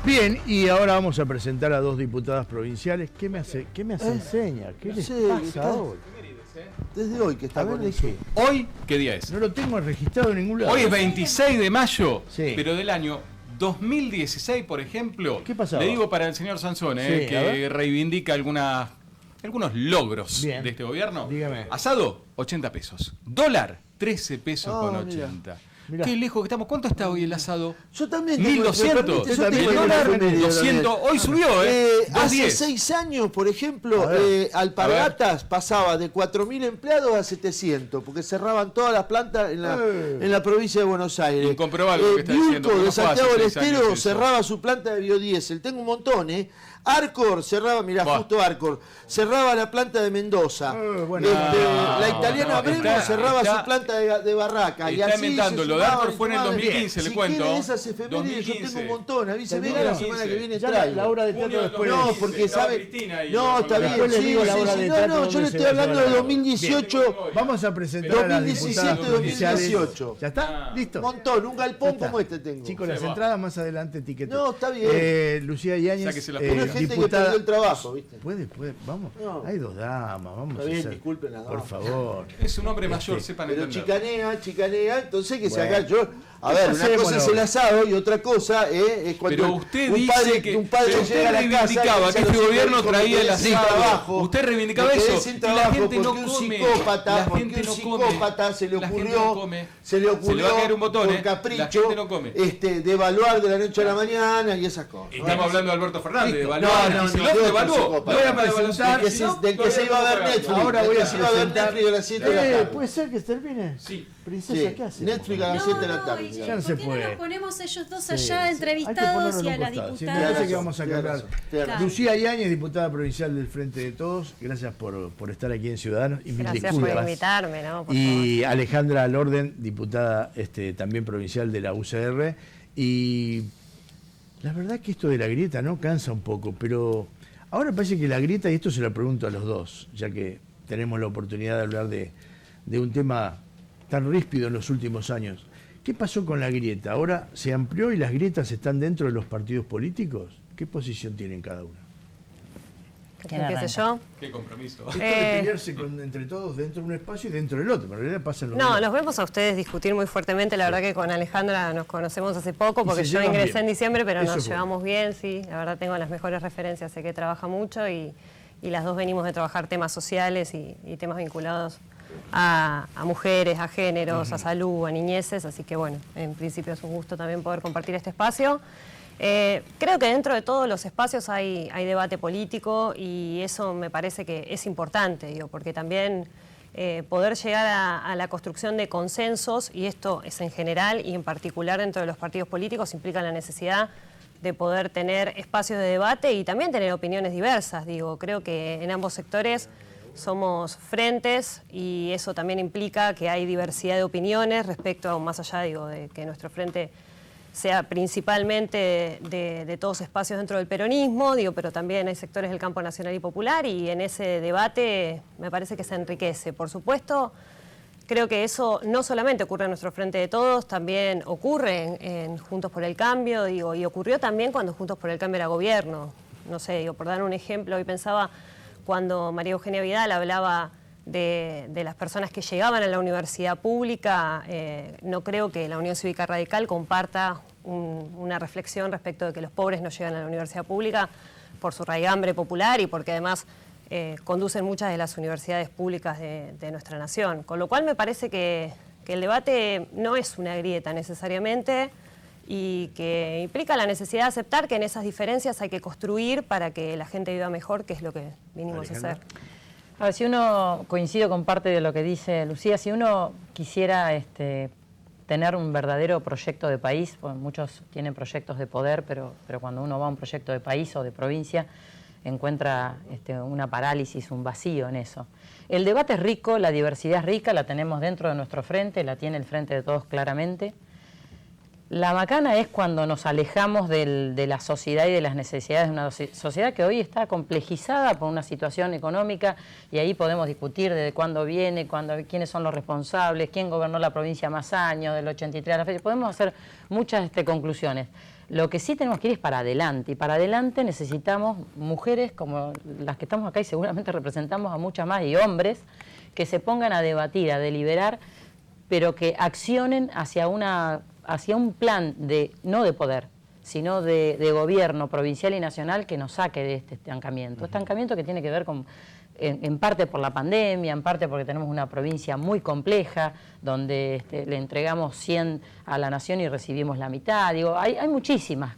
Bien, y ahora vamos a presentar a dos diputadas provinciales. ¿Qué me enseña? ¿Qué les pasa hoy? Desde hoy que está con eso. ¿Hoy qué día es? No lo tengo registrado en ningún lado. Hoy es 26 de mayo, Sí. pero del año 2016, por ejemplo. ¿Qué pasaba? Le digo para el señor Sansón, Sí, que reivindica algunos logros Bien. de este gobierno. Dígame. Asado, 80 pesos. Dólar, 13 pesos con 80. Mirá. Qué lejos que estamos. ¿Cuánto está hoy el asado? Yo también. 1200. Yo El tengo dólar, el promedio 200. también. Hoy subió, Hace 2.10. 6 años, por ejemplo, A ver. Alpargatas pasaba de 4.000 empleados a 700, porque cerraban todas las plantas en la provincia de Buenos Aires. Incomprobable lo que está diciendo, Biulco porque de no fue hace Santiago del 6 años Estero eso. cerraba su planta de biodiesel. Tengo un montón, Arcor cerraba, mirá, Buah. justo Arcor, cerraba la planta de Mendoza. Bueno. La italiana Bremo cerraba su planta de Barraca. Y Está así inventando. se Lo de sumaban Arcor y fue en el sumaban. 2015, le Si cuento. quieren esas efemérides, yo tengo un montón. Avíseme la semana que viene Ya traigo. la hora de teatro después. No, porque sabe. No, está bien. Después le digo la hora de teatro No, yo donde le se estoy va a hablando llevar de a 2018. Vamos a presentar a las 2017, diputadas provinciales. 2018. ¿Ya está? ¿Listo? Un montón, un galpón Ya está. como este tengo. Chicos, Se las va. entradas más adelante etiquetó. No, está bien. Lucía Yáñez, Sáquese las Una gente que perdió el trabajo, ¿viste? Puede, vamos. No. Hay dos damas, vamos Está a bien, hacer. disculpen a las Por damas. favor. Es un hombre mayor, sepan Pero entender. chicanea, entonces que se Bueno. haga yo. A ver, una Hacemos cosa es la el obra. asado y otra cosa es cuando Pero usted un dice padre, que un padre pero usted llega a la casa reivindicaba y que dice a este los gobierno hijos, me traía el quedé sin asado. trabajo, Usted reivindicaba me quedé eso, sin y la trabajo gente no porque un come. psicópata, La porque gente un no come. psicópata se le La gente ocurrió, no come. se le Se le ocurrió va a caer un botón, por La capricho, gente no come. devaluar de la noche a la mañana y esas cosas. Estamos hablando de Alberto Fernández, de No, evaluar. no, Y si no, lo de otro devaluó, psicópata. no era para Voy a devaluar. presentar- Del que se iba a ver Netflix. Ahora voy del a que se iba a ver presentar- Netflix a las 7 de la tarde. ¿Puede ser que termine? Sí. Princesa, Sí, ¿qué hace? Netflix a las 7 de la tarde. Ya no se ¿Por qué puede. no nos ponemos ellos dos Sí, allá sí. Hay que entrevistados ponerlo y a en la un costado. Sí, me diputada? parece que vamos a Tiene cambiar. razón, tiene razón. Lucía Yáñez, diputada provincial del Frente de Todos, gracias por estar aquí en Ciudadanos. Y mil Gracias por disculpas. invitarme, ¿no? Por Y Alejandra Lorden, diputada también provincial de la UCR. Y la verdad que esto de la grieta no cansa un poco, pero ahora parece que la grieta, y esto se lo pregunto a los dos, ya que tenemos la oportunidad de hablar de un tema tan ríspido en los últimos años. ¿Qué pasó con la grieta? ¿Ahora se amplió y las grietas están dentro de los partidos políticos? ¿Qué posición tienen cada uno? favor. ¿Qué sé yo? Qué compromiso. Esto de pelearse entre todos dentro de un espacio y dentro del otro, pero en realidad pasa lo No, mismo. los vemos a ustedes discutir muy fuertemente. La verdad que con Alejandra nos conocemos hace poco, porque se yo llevan ingresé bien. en diciembre, pero Eso nos es bueno. llevamos bien, sí. La verdad tengo las mejores referencias, sé que trabaja mucho y las dos venimos de trabajar temas sociales y temas vinculados a mujeres, a géneros, a salud, a niñeces. Así que bueno, en principio es un gusto también poder compartir este espacio. Creo que dentro de todos los espacios hay debate político y eso me parece que es importante, digo, porque también poder llegar a la construcción de consensos, y esto es en general y en particular dentro de los partidos políticos, implica la necesidad de poder tener espacios de debate y también tener opiniones diversas. Digo, creo que en ambos sectores somos frentes y eso también implica que hay diversidad de opiniones respecto a, más allá, digo, de que nuestro frente sea principalmente de todos espacios dentro del peronismo, digo, pero también hay sectores del campo nacional y popular, y en ese debate me parece que se enriquece. Por supuesto, creo que eso no solamente ocurre en nuestro Frente de Todos, también ocurre en Juntos por el Cambio, digo, y ocurrió también cuando Juntos por el Cambio era gobierno. No sé, digo, por dar un ejemplo, hoy pensaba cuando María Eugenia Vidal hablaba de las personas que llegaban a la universidad pública, no creo que la Unión Cívica Radical comparta una reflexión respecto de que los pobres no llegan a la universidad pública por su raigambre popular y porque además conducen muchas de las universidades públicas de nuestra nación. Con lo cual me parece que el debate no es una grieta necesariamente y que implica la necesidad de aceptar que en esas diferencias hay que construir para que la gente viva mejor, que es lo que vinimos a hacer. A ver, si uno, coincido con parte de lo que dice Lucía, si uno quisiera tener un verdadero proyecto de país, pues muchos tienen proyectos de poder, pero cuando uno va a un proyecto de país o de provincia, encuentra una parálisis, un vacío en eso. El debate es rico, la diversidad es rica, la tenemos dentro de nuestro frente, la tiene el Frente de Todos claramente. La macana es cuando nos alejamos de la sociedad y de las necesidades de una sociedad que hoy está complejizada por una situación económica, y ahí podemos discutir desde cuándo viene, quiénes son los responsables, quién gobernó la provincia más años, del 83 a la fecha. Podemos hacer muchas conclusiones. Lo que sí tenemos que ir es para adelante, y para adelante necesitamos mujeres como las que estamos acá, y seguramente representamos a muchas más, y hombres, que se pongan a debatir, a deliberar, pero que accionen hacia un plan no de poder, sino de gobierno provincial y nacional que nos saque de este estancamiento. Estancamiento que tiene que ver con, en parte por la pandemia, en parte porque tenemos una provincia muy compleja, donde le entregamos 100 a la nación y recibimos la mitad. Digo, hay muchísimas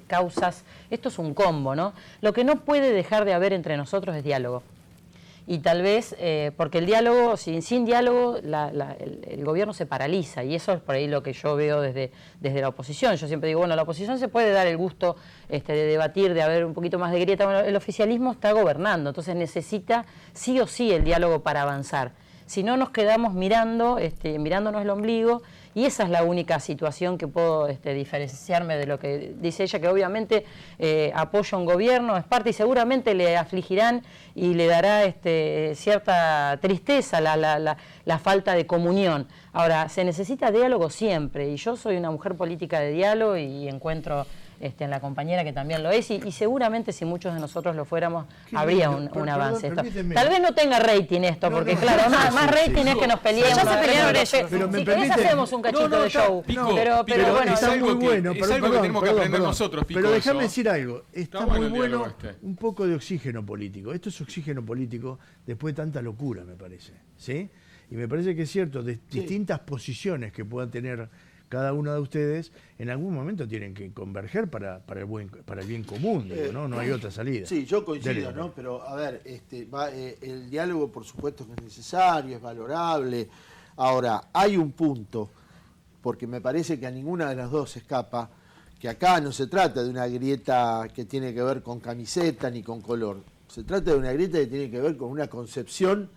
causas. Esto es un combo, ¿no? Lo que no puede dejar de haber entre nosotros es diálogo. Y tal vez, porque el diálogo, sin diálogo, el gobierno se paraliza, y eso es por ahí lo que yo veo desde la oposición. Yo siempre digo, bueno, la oposición se puede dar el gusto de debatir, de haber un poquito más de grieta. Bueno, el oficialismo está gobernando, entonces necesita sí o sí el diálogo para avanzar. Si no, nos quedamos mirándonos el ombligo, y esa es la única situación que puedo diferenciarme de lo que dice ella, que obviamente apoya un gobierno, es parte, y seguramente le afligirán y le dará cierta tristeza la falta de comunión. Ahora, se necesita diálogo siempre, y yo soy una mujer política de diálogo y encuentro en la compañera que también lo es, y seguramente si muchos de nosotros lo fuéramos, habría un avance. Tal vez no tenga rating esto, porque claro, más rating es que nos peleemos. Ya se pelearon ellos. Pero me si querés hacemos un cachito de show. Pico, pero bueno, está muy bueno. Es algo que tenemos que aprender nosotros, Pico. Pero déjame eso. decir algo. Está bueno muy el diálogo bueno un poco de oxígeno político. Esto es oxígeno político después de tanta locura, me parece. ¿Sí? Y me parece que es cierto, de distintas posiciones que puedan tener cada uno de ustedes, en algún momento tienen que converger para el bien común, digo, ¿no? No hay otra salida. Sí, yo coincido, Dale, ¿no? Pero, a ver, el diálogo, por supuesto, que es necesario, es valorable. Ahora, hay un punto, porque me parece que a ninguna de las dos se escapa, que acá no se trata de una grieta que tiene que ver con camiseta ni con color. Se trata de una grieta que tiene que ver con una concepción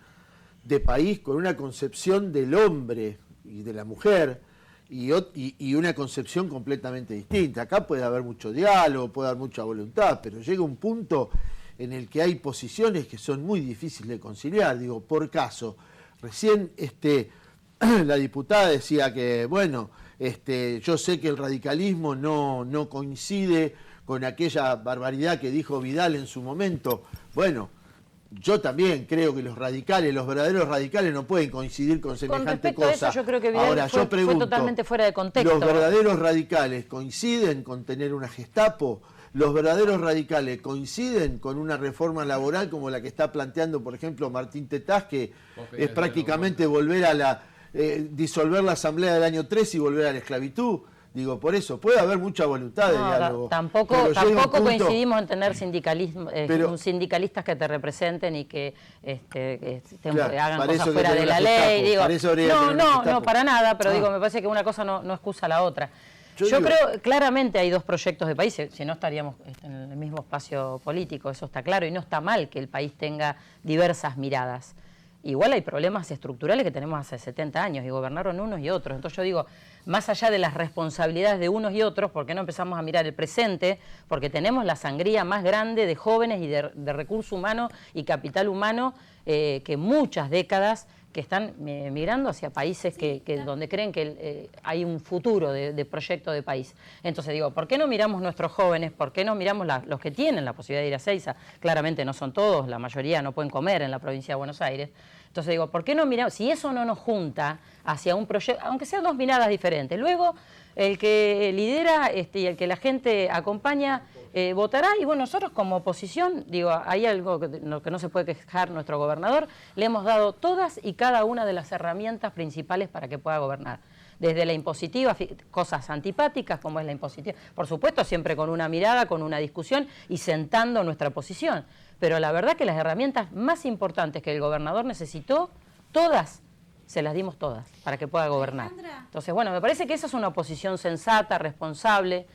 de país, con una concepción del hombre y de la mujer, y una concepción completamente distinta. Acá puede haber mucho diálogo, puede haber mucha voluntad, pero llega un punto en el que hay posiciones que son muy difíciles de conciliar. Digo, por caso, recién la diputada decía que, bueno, yo sé que el radicalismo no coincide con aquella barbaridad que dijo Vidal en su momento. Bueno, yo también creo que los verdaderos radicales no pueden coincidir con semejante cosa. A eso, yo creo que Vidal Ahora, yo pregunto, fue totalmente fuera de contexto. ¿Los verdaderos radicales coinciden con tener una Gestapo? ¿Los verdaderos radicales coinciden con una reforma laboral como la que está planteando, por ejemplo, Martín Tetaz, que es prácticamente volver a disolver la Asamblea del año 3 y volver a la esclavitud? Digo, por eso, puede haber mucha voluntad de diálogo. Tampoco coincidimos en tener sindicalistas que te representen y que hagan cosas fuera de la ley. Digo, no, para nada, pero digo, me parece que una cosa no excusa la otra. Yo creo, claramente hay dos proyectos de país, si no estaríamos en el mismo espacio político, eso está claro, y no está mal que el país tenga diversas miradas. Igual hay problemas estructurales que tenemos hace 70 años y gobernaron unos y otros. Entonces yo digo, más allá de las responsabilidades de unos y otros, ¿por qué no empezamos a mirar el presente? Porque tenemos la sangría más grande de jóvenes y de recurso humano y capital humano que muchas décadas que están migrando hacia países donde creen que hay un futuro de proyecto de país. Entonces digo, ¿por qué no miramos nuestros jóvenes? ¿Por qué no miramos los que tienen la posibilidad de ir a Ezeiza? Claramente no son todos, la mayoría no pueden comer en la provincia de Buenos Aires. Entonces digo, ¿por qué no miramos? Si eso no nos junta hacia un proyecto, aunque sean dos miradas diferentes, luego el que lidera y el que la gente acompaña votará, y bueno, nosotros como oposición, digo, hay algo que no se puede quejar nuestro gobernador, le hemos dado todas y cada una de las herramientas principales para que pueda gobernar. Desde la impositiva, cosas antipáticas como es la impositiva, por supuesto siempre con una mirada, con una discusión y sentando nuestra posición, pero la verdad que las herramientas más importantes que el gobernador necesitó, todas, se las dimos todas para que pueda gobernar. Entonces, bueno, me parece que esa es una oposición sensata, responsable,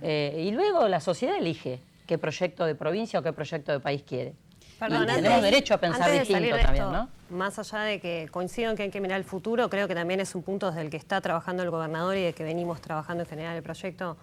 y luego la sociedad elige qué proyecto de provincia o qué proyecto de país quiere. Perdón, tenemos derecho a pensar distinto también, ¿no? Más allá de que coincido en que hay que mirar el futuro, creo que también es un punto desde el que está trabajando el gobernador y de que venimos trabajando en general el proyecto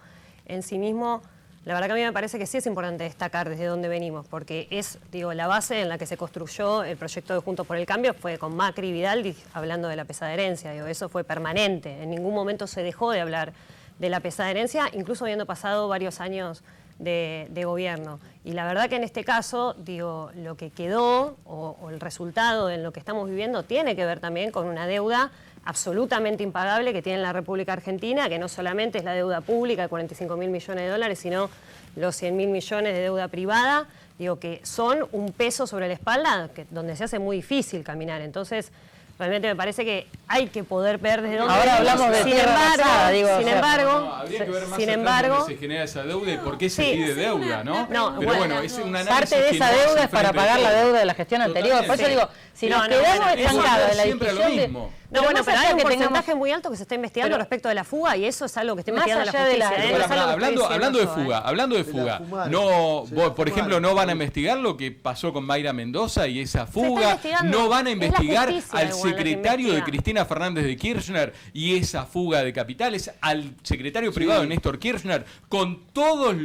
en sí mismo. La verdad que a mí me parece que sí es importante destacar desde dónde venimos, porque es, digo, la base en la que se construyó el proyecto de Juntos por el Cambio fue con Macri y Vidal hablando de la pesada herencia. Digo, eso fue permanente, en ningún momento se dejó de hablar de la pesada herencia, incluso habiendo pasado varios años de gobierno. Y la verdad que en este caso, digo, lo que quedó o el resultado en lo que estamos viviendo tiene que ver también con una deuda absolutamente impagable que tiene la República Argentina, que no solamente es la deuda pública de 45.000 millones de dólares, sino los 100.000 millones de deuda privada, digo, que son un peso sobre la espalda donde se hace muy difícil caminar. Entonces, realmente me parece que hay que poder ver desde dónde... Ahora hablamos de tierra basada, digo, sin embargo, No, habría que ver más sin atrás embargo, dónde se genera esa deuda y por qué se Sí. pide deuda, ¿no? No, Pero bueno, bueno, es un análisis parte de que esa no deuda hace es para frente pagar la todo. deuda de la gestión anterior. Por eso Totalmente. digo, si No, nos no, quedamos bueno, eso estancados en la siempre discusión lo de... mismo. No, bueno, más pero allá hay un que porcentaje tengamos- muy alto que se está investigando Pero- respecto de la fuga y eso es algo que está Más investigando la allá de la- justicia. Pero no es algo que Hablando estoy de diciendo yo, fuga, hablando de Se fuga, la fumaron. no, Se la por ejemplo, fumaron. no van a investigar lo que pasó con Mayra Mendoza y esa fuga, investigando. no van a Es la investigar justicia al igual la que secretario de investiga. Cristina Fernández de Kirchner y esa fuga de capitales, al secretario privado de Néstor Kirchner, con todas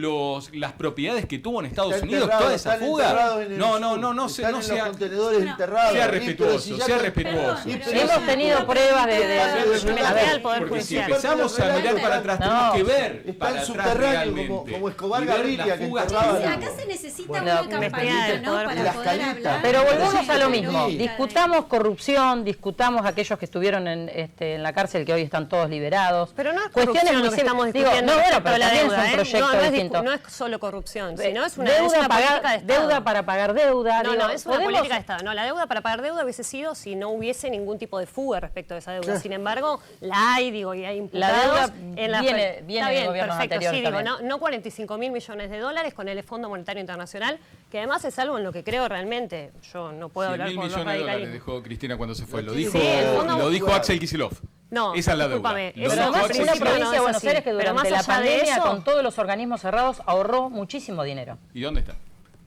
las propiedades que tuvo en Estados Está Unidos, enterrado, toda esa están fuga. enterrados en el No, sur. no, no, no, Están no en sea, los contenedores enterrados. sea Pero respetuoso, si ya sea están- respetuoso. Hemos tenido pruebas de... Me a ver, al Poder Porque si Judicial. empezamos a mirar para atrás, No. tenemos que ver Está para en atrás subterráneo, realmente. como Escobar y ver Gaviria, las que fugas enterraba que la- hubo. Acá se necesita Bueno, una investigar campaña, el ¿no? Poder Para Las poder calitas. hablar. Pero volvemos Sí, a lo pero mismo. sí. Discutamos corrupción, discutamos aquellos que estuvieron en la cárcel, que hoy están todos liberados. Pero no es Cuestiones corrupción lo muy que sim- estamos digo, discutiendo no, bueno, respecto pero a la también deuda, es un proyecto no es distinto. no es solo corrupción, sino es una deuda, política de Estado. deuda para pagar deuda. No, digo, no, es una podemos- política de Estado. No, la deuda para pagar deuda hubiese sido si no hubiese ningún tipo de fuga respecto a esa deuda. Sin embargo, la hay, digo, y hay imputados deuda en la viene Está de bien, gobiernos perfecto, anteriores sí, digo, también. no 45.000 millones de dólares con el Fondo Monetario Internacional, que además es algo en lo que creo realmente. Yo no puedo hablar 100.000 con los millones de dólares radicalismos. dejó Cristina cuando se fue. Lo Sí, dijo, el fondo- lo dijo Axel Kicillof. No, esa es la deuda. discúlpame, Lo eso Pero dijo además Axel una principio Kicillof. provincia no de es Buenos así. Aires que Pero durante más la allá de pandemia, eso- con todos los organismos cerrados, ahorró muchísimo dinero. ¿Y dónde está?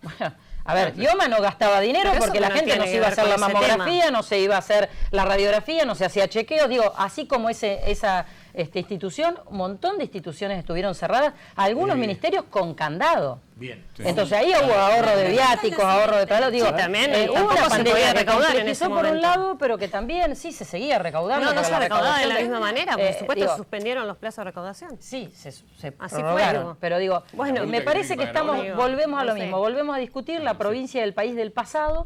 Bueno, a ver, Ioma no gastaba dinero Pero eso porque la no gente tiene no que se iba a ver hacer la con ese mamografía, tema. no se iba a hacer la radiografía, no se hacía chequeos. Digo, así como esa institución, un montón de instituciones estuvieron cerradas, algunos ministerios con candado. Bien. Sí. Entonces ahí hubo ahorro de viáticos, ahorro de traslados. Digo, Sí, también, hubo tampoco una se pandemia podía que recaudar en complejizó ese por un momento. lado, pero que también sí se seguía recaudando. No, no pero se recaudaba de la recaudación misma manera, por supuesto digo, se suspendieron los plazos de recaudación. Sí, se Así prorrogaron, fue, digo. pero digo, Bueno, me parece que estamos, Digo, volvemos a lo no sé. mismo, volvemos a discutir la provincia del país del pasado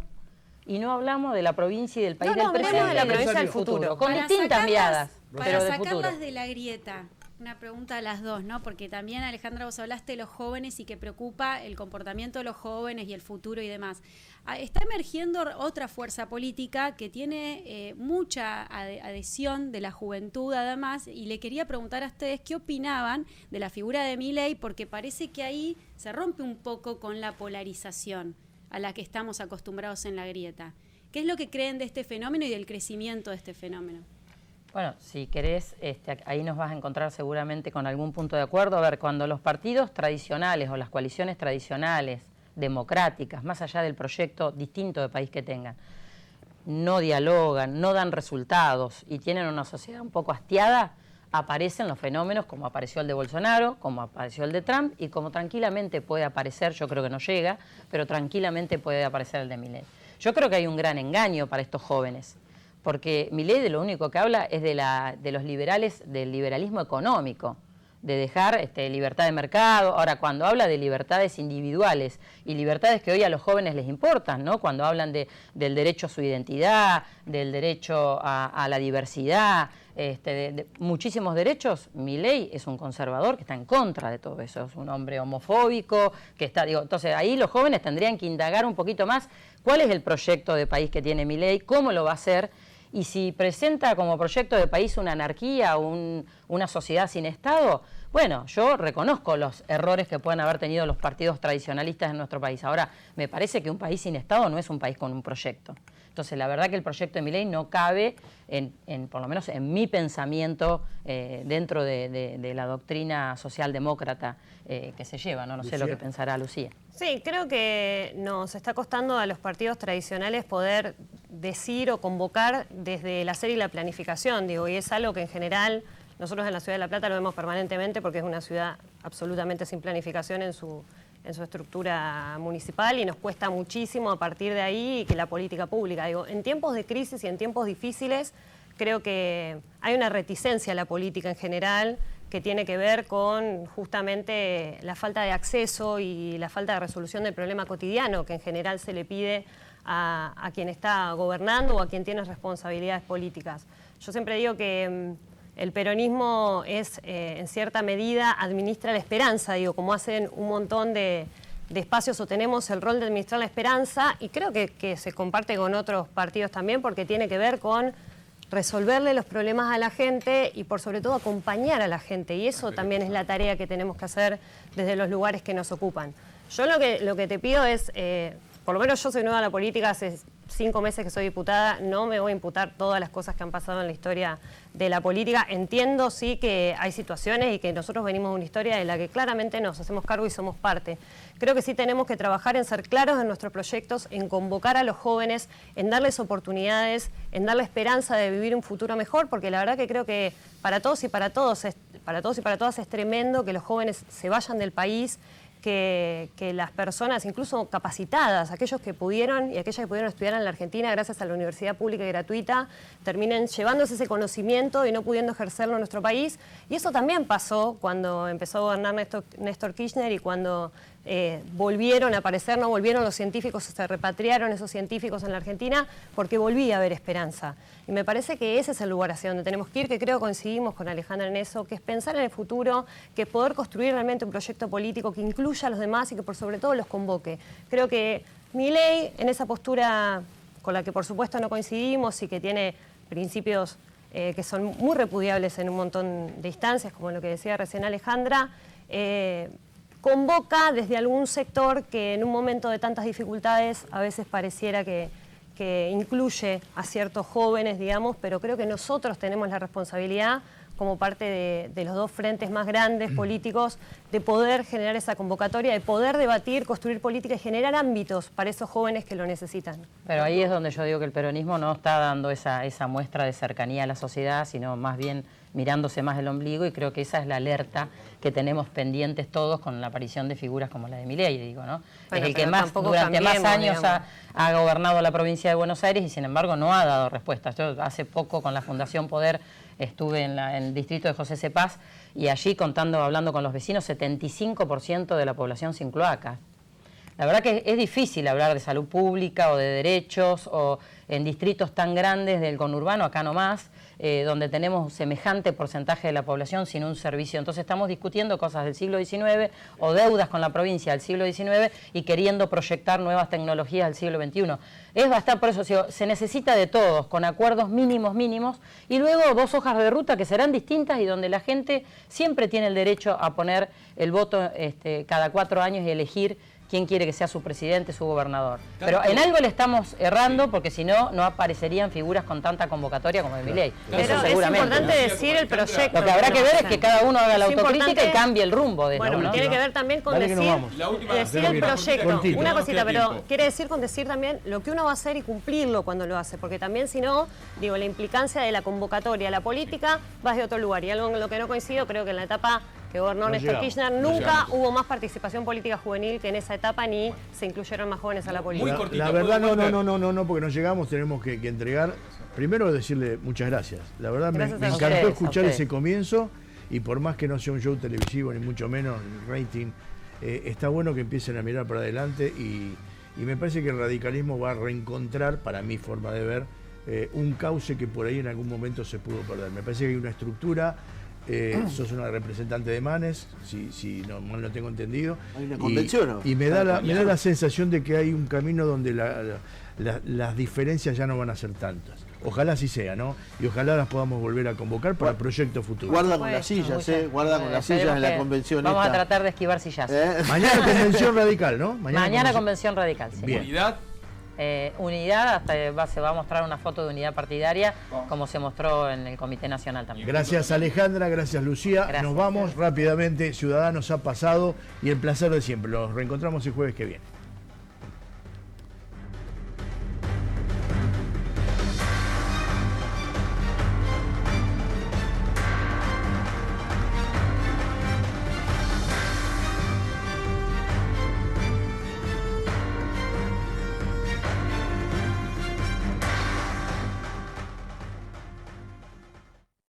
y no hablamos de la provincia y del país No, del hablemos presente de la y del provincia del futuro. con Para distintas sacarlas- miradas, Para pero de futuro. sacarlas de la grieta, una pregunta a las dos, ¿no? Porque también, Alejandra, vos hablaste de los jóvenes y que preocupa el comportamiento de los jóvenes y el futuro y demás. Está emergiendo otra fuerza política que tiene mucha adhesión de la juventud, además, y le quería preguntar a ustedes qué opinaban de la figura de Milei, porque parece que ahí se rompe un poco con la polarización a la que estamos acostumbrados en la grieta. ¿Qué es lo que creen de este fenómeno y del crecimiento de este fenómeno? Bueno, si querés, ahí nos vas a encontrar seguramente con algún punto de acuerdo. A ver, cuando los partidos tradicionales o las coaliciones tradicionales, democráticas, más allá del proyecto distinto de país que tengan, no dialogan, no dan resultados y tienen una sociedad un poco hastiada, aparecen los fenómenos como apareció el de Bolsonaro, como apareció el de Trump y como tranquilamente puede aparecer, yo creo que no llega, pero tranquilamente puede aparecer el de Milei. Yo creo que hay un gran engaño para estos jóvenes, porque Milei de lo único que habla es de los liberales, del liberalismo económico, de dejar libertad de mercado. Ahora, cuando habla de libertades individuales y libertades que hoy a los jóvenes les importan, ¿no? Cuando hablan del derecho a su identidad, del derecho a la diversidad, de muchísimos derechos, Milei es un conservador que está en contra de todo eso, es un hombre homofóbico, que está, entonces ahí los jóvenes tendrían que indagar un poquito más cuál es el proyecto de país que tiene Milei, cómo lo va a hacer, y si presenta como proyecto de país una anarquía, una sociedad sin Estado, bueno, yo reconozco los errores que pueden haber tenido los partidos tradicionalistas en nuestro país. Ahora, me parece que un país sin Estado no es un país con un proyecto. Entonces, la verdad que el proyecto de Milei no cabe, por lo menos en mi pensamiento, dentro de la doctrina socialdemócrata que se lleva, ¿no? No sé lo que pensará Lucía. Sí, creo que nos está costando a los partidos tradicionales poder decir o convocar desde el hacer y la planificación, digo, y es algo que en general nosotros en la Ciudad de La Plata lo vemos permanentemente porque es una ciudad absolutamente sin planificación en su estructura municipal y nos cuesta muchísimo a partir de ahí que la política pública, digo, en tiempos de crisis y en tiempos difíciles creo que hay una reticencia a la política en general que tiene que ver con justamente la falta de acceso y la falta de resolución del problema cotidiano que en general se le pide a quien está gobernando o a quien tiene responsabilidades políticas. Yo siempre digo que el peronismo es, en cierta medida, administra la esperanza, digo, como hacen un montón de espacios o tenemos el rol de administrar la esperanza, y creo que se comparte con otros partidos también, porque tiene que ver con resolverle los problemas a la gente y por sobre todo acompañar a la gente, y eso también es la tarea que tenemos que hacer desde los lugares que nos ocupan. Yo lo que te pido es, por lo menos yo soy nueva en la política, hace 5 meses que soy diputada, no me voy a imputar todas las cosas que han pasado en la historia de la política. Entiendo sí que hay situaciones y que nosotros venimos de una historia de la que claramente nos hacemos cargo y somos parte. Creo que sí tenemos que trabajar en ser claros en nuestros proyectos, en convocar a los jóvenes, en darles oportunidades, en darle esperanza de vivir un futuro mejor, porque la verdad que creo que para todos y para todas es tremendo que los jóvenes se vayan del país, que las personas, incluso capacitadas, aquellos que pudieron y aquellas que pudieron estudiar en la Argentina gracias a la universidad pública y gratuita, terminen llevándose ese conocimiento y no pudiendo ejercerlo en nuestro país. Y eso también pasó cuando empezó a gobernar Néstor Kirchner y cuando volvieron a aparecer, no volvieron los científicos, se repatriaron esos científicos en la Argentina porque volvía a haber esperanza. Y me parece que ese es el lugar hacia donde tenemos que ir, que creo que coincidimos con Alejandra en eso, que es pensar en el futuro, que es poder construir realmente un proyecto político que incluya a los demás y que por sobre todo los convoque. Creo que Milei, en esa postura con la que por supuesto no coincidimos y que tiene principios que son muy repudiables en un montón de instancias, como lo que decía recién Alejandra, convoca desde algún sector que en un momento de tantas dificultades a veces pareciera que incluye a ciertos jóvenes, digamos, pero creo que nosotros tenemos la responsabilidad, como parte de los dos frentes más grandes políticos, de poder generar esa convocatoria, de poder debatir, construir política y generar ámbitos para esos jóvenes que lo necesitan. Pero ahí es donde yo digo que el peronismo no está dando esa muestra de cercanía a la sociedad, sino más bien mirándose más el ombligo, y creo que esa es la alerta que tenemos pendientes todos con la aparición de figuras como la de Milei, digo, ¿no? Bueno, es el que más, durante más años ha gobernado la provincia de Buenos Aires y sin embargo no ha dado respuestas. Yo hace poco con la Fundación Poder estuve en el distrito de José Cepaz y allí hablando con los vecinos, 75% de la población sin cloacas. La verdad que es difícil hablar de salud pública o de derechos o en distritos tan grandes del conurbano, acá nomás, donde tenemos semejante porcentaje de la población sin un servicio. Entonces estamos discutiendo cosas del siglo XIX o deudas con la provincia del siglo XIX y queriendo proyectar nuevas tecnologías del siglo XXI. Es bastante, por eso se necesita de todos, con acuerdos mínimos, y luego 2 hojas de ruta que serán distintas y donde la gente siempre tiene el derecho a poner el voto cada 4 años y elegir quién quiere que sea su presidente, su gobernador. Pero en algo le estamos errando, porque si no, no aparecerían figuras con tanta convocatoria como de Milei. Pero eso es seguramente, importante decir el proyecto. Lo que habrá que ver es que cada uno haga la Es autocrítica y importante. cambie el rumbo de esto, Bueno, ¿no? tiene que ver también con decir el proyecto. Cortito. Una cosita, pero Tiempo. quiere decir con decir también lo que uno va a hacer y cumplirlo cuando lo hace, porque también si no, digo, la implicancia de la convocatoria, la política, va de otro lugar. Y algo en lo que no coincido, creo que en la etapa que gobernó Néstor Kirchner nunca hubo más participación política juvenil que en esa etapa, ni se incluyeron más jóvenes a la política. Muy cortito, La verdad, ¿puedo no, porque no llegamos, tenemos que entregar. Primero decirle muchas gracias. La verdad Gracias me a encantó ustedes, escuchar a ustedes. ese comienzo, y por más que no sea un show televisivo, ni mucho menos el rating, está bueno que empiecen a mirar para adelante, y me parece que el radicalismo va a reencontrar, para mi forma de ver, un cauce que por ahí en algún momento se pudo perder. Me parece que hay una estructura. Sos una representante de Manes, si no, mal no tengo entendido. Hay una convención, ¿no? Y me da la sensación de que hay un camino donde las diferencias ya no van a ser tantas. Ojalá así sea, ¿no? Y ojalá las podamos volver a convocar para proyectos futuros. Guarda con Bueno, las sillas, guarda con las Esperemos sillas en la que convención. Vamos a esta. tratar de esquivar sillas. Mañana convención radical, ¿no? Mañana convención radical, sí. Bien. Unidad. Unidad, hasta se va a mostrar una foto de unidad partidaria, como se mostró en el Comité Nacional también. Gracias Alejandra, gracias Lucía. Gracias. Nos vamos rápidamente. Ciudadanos ha pasado, y el placer de siempre. Los reencontramos el jueves que viene.